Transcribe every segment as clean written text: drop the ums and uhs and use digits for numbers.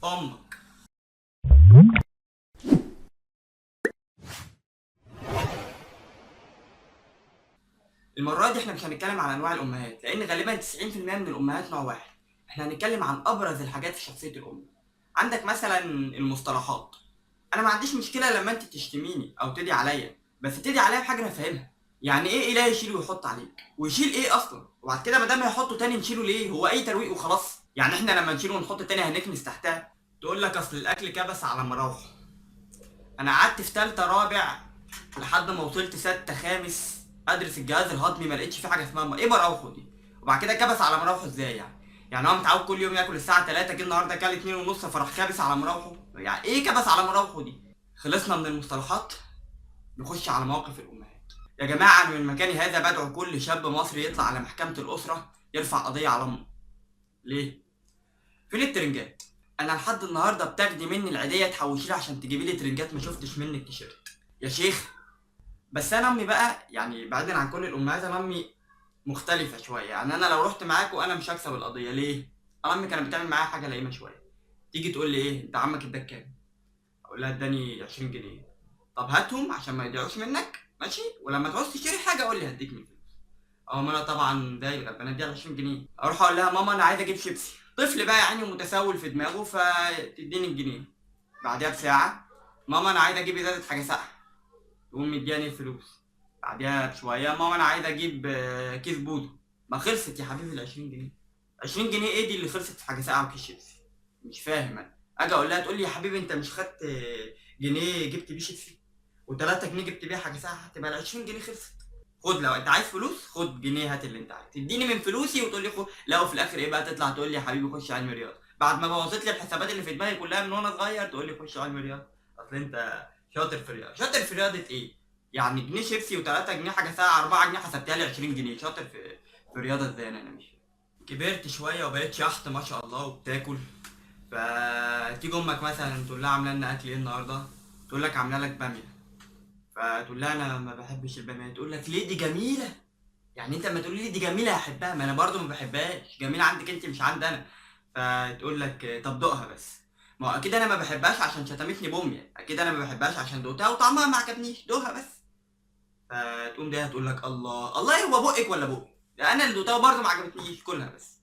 امك. المره دي احنا مش هنتكلم عن انواع الامهات، لان غالبا 90% من الامهات نوع واحد. احنا هنتكلم عن ابرز الحاجات في شخصيه الام. عندك مثلا المصطلحات. انا ما عنديش مشكله لما انت تشتميني او تدعي عليا، بس تدعي عليا بحاجه انا فاهمها. يعني ايه اله يشيل ويحط عليك؟ ويشيل ايه اصلا؟ وبعد كده ما دام هيحطه تاني نشيله ليه؟ هو اي ترويق وخلاص؟ يعني احنا لما نشيله ونحط تاني هنكنس تحتها؟ تقول لك اصل الاكل كبس على مراوحه. انا قعدت في تالتة رابع لحد ما وصلت ستة خامس ادرس الجهاز الهضمي، ما لقيتش في حاجه اسمها ايه مراوحه دي. وبعد كده كبس على مراوحه ازاي يعني؟ يعني هو متعود كل يوم ياكل الساعه 3، جه النهارده كل 2 ونص فراح كابس على مراوحه؟ يعني ايه كبس على مراوحه دي؟ خلصنا من المصطلحات، نخش على مواقف الامهات. يا جماعه، من مكاني هذا بدعو كل شاب مصري يطلع على محكمه الاسره يرفع قضيه على امه. ليه؟ فين الترنجات؟ انا لحد النهارده بتاخدي مني العيديه تحوشي لي عشان تجيبي لي ترنجات، ما شفتش منك تيشيرت يا شيخ. بس انا امي بقى، يعني بعيدا عن كل الامهات، انا امي مختلفه شويه. يعني انا لو رحت معاكوا انا مش هكسب القضيه. ليه؟ انا امي كانت بتعمل معايا حاجه لئيمه شويه. تيجي تقول لي ايه انت عمك اداك كام؟ اقول لها اداني 20 جنيه. طب هاتهم عشان ما يضيعوش منك، ماشي؟ ولما تعوز تشتري حاجه قول لي هديك من الفلوس. اه، ما انا طبعا ده الغلبانه دي على 20 جنيه. اروح اقول لها ماما انا عايز اجيب شيبسي. طفل بقى يعني متسول في دماغه فتديني الجنيه. بعدها بساعه ماما انا عايز اجيب ازازه حاجه ساقعه. تقوم مدياني الفلوس. بعدها بشويه ماما انا عايز اجيب كيس بودو. ما خلصت يا حبيبي ال 20 جنيه. 20 جنيه ايه دي اللي خلصت في حاجه ساقعه وكيس شيبسي؟ مش فاهم انا. اجي اقول لها تقول لي يا حبيبي انت مش خدت جنيه جبت بيه شيبسي و3 جنيه جبت بيها حاجه ساقعه؟ هتبقى ال 20 جنيه خلصت. خد لو انت عايز فلوس خد جنيه، هات اللي انت عايز تديني من فلوسي وتقول لي خد. لا، وفي الاخر ايه بقى؟ تطلع تقول لي يا حبيبي خش علم رياضه بعد ما بوظت لي الحسابات اللي في دماغي كلها من وانا صغير. تقول لي خش علم رياضه اصل انت شاطر في الرياضه. شاطر في رياضه ايه؟ يعني جنيه شيبسي و3 جنيه حاجه ساعه 4 جنيه حسبتها لي 20 جنيه. شاطر في رياضه ازاي؟ انا مش فاهم. كبرت شويه وبقيت شحط ما شاء الله وبتاكل. فتيجي امك مثلا تقول لها عامله لنا اكل ايه النهارده؟ تقول لك عامله لك باميه. فتقول لها انا ما بحبش الباميه. تقول لك ليه؟ دي جميله. يعني انت لما تقولي لي دي جميله هحبها، ما انا برضو ما بحبهاش. جميله عندك انت مش عندي انا. فتقول لك طب دوقها بس. ما هو اكيد انا ما بحبهاش عشان شتمتني بامي، اكيد انا ما بحبهاش عشان دوقتها وطعمها ما عجبنيش. دوقها بس. فتقوم ده تقول لك الله الله، هو بقك ولا بقي؟ ده انا اللي دوقتها برضه ما عجبتنيش. كلها بس.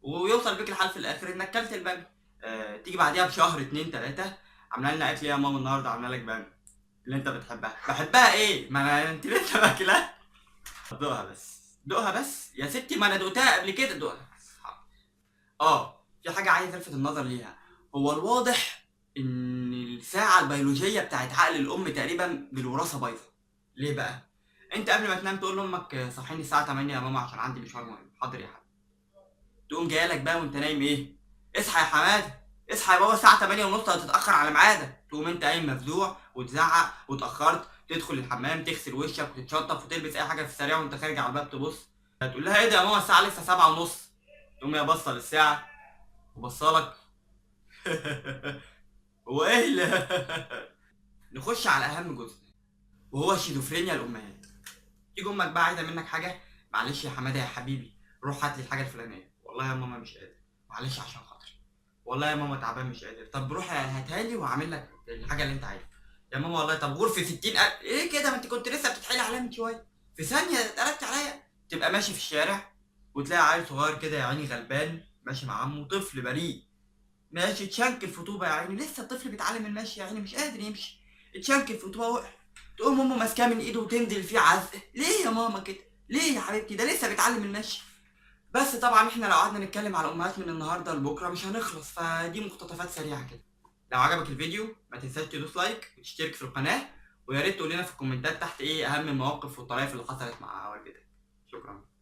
ويوصل بيك الحال في الاخر انك كلت الباميه. تيجي بعديها بشهر 2 3 عامله لنا اكل إيه يا ماما النهارده؟ عامله لك باميه اللي انت بتحبها. بحبها ايه؟ ما انا انت لسه باكلها. دوقها بس. دوقها بس يا ستي، ما انا دقتها قبل كده. دوقها. في حاجه عايز الفت النظر ليها. هو الواضح ان الساعه البيولوجيه بتاعت عقل الام تقريبا بالوراثه بايظه. ليه بقى؟ انت قبل ما تنام تقول لامك صحيني الساعه 8 يا ماما عشان عندي مشوار مهم. حاضر يا حبيبي. تقوم جايه لك بقى وانت نايم ايه؟ اصحى يا حماده. اصحى يا بابا الساعه 8 ونص هتتاخر على ميعادك. تقوم انت قايم مفزوع وتزعق واتاخرت. تدخل الحمام تغسل وشك وتتشطف وتلبس اي حاجه في السريع وانت خارج على الباب تبص. هتقول لها ايه ده يا ماما الساعه لسه 7 ونص. تقوم هي باصه للساعه وبصلك. هو ايه اللي نخش على اهم جزء، وهو شيزوفرينيا الامهات. تيجي امك بقى عايزه منك حاجه. معلش يا حماده يا حبيبي روح هات لي الحاجه الفلانيه. والله يا ماما مش قادر. معلش عشان خاطري. والله يا ماما تعبان مش قادر. طب روح هاتها لي وهعمل لك الحاجه اللي انت عايزها. يا ماما والله طب غرفه 60,000 ايه كده؟ ما انت كنت لسه بتتحايلي عليا من شويه. في ثانيه اتقلبت عليا. تبقى ماشي في الشارع وتلاقي عيل صغير كده يا عيني غلبان ماشي مع عمه، طفل بريء ماشي اتشنكل في طوبه يا عيني، لسه الطفل بيتعلم المشي يا عيني مش قادر يمشي. اتشنكل في طوبه وقع. تقوم امه ماسكاه من ايده وتنزل فيه عزق. ليه يا ماما كده؟ ليه يا حبيبتي؟ ده لسه بيتعلم المشي. بس طبعا احنا لو قعدنا نتكلم على الامهات من النهارده لبكره مش هنخلص، فدي مقتطفات سريعه كده. لو عجبك الفيديو ما تنساش تدوس لايك وتشترك في القناه. ويا ريت تقول لنا في الكومنتات تحت ايه اهم المواقف والطرائف اللي حصلت مع والدتك. شكرا.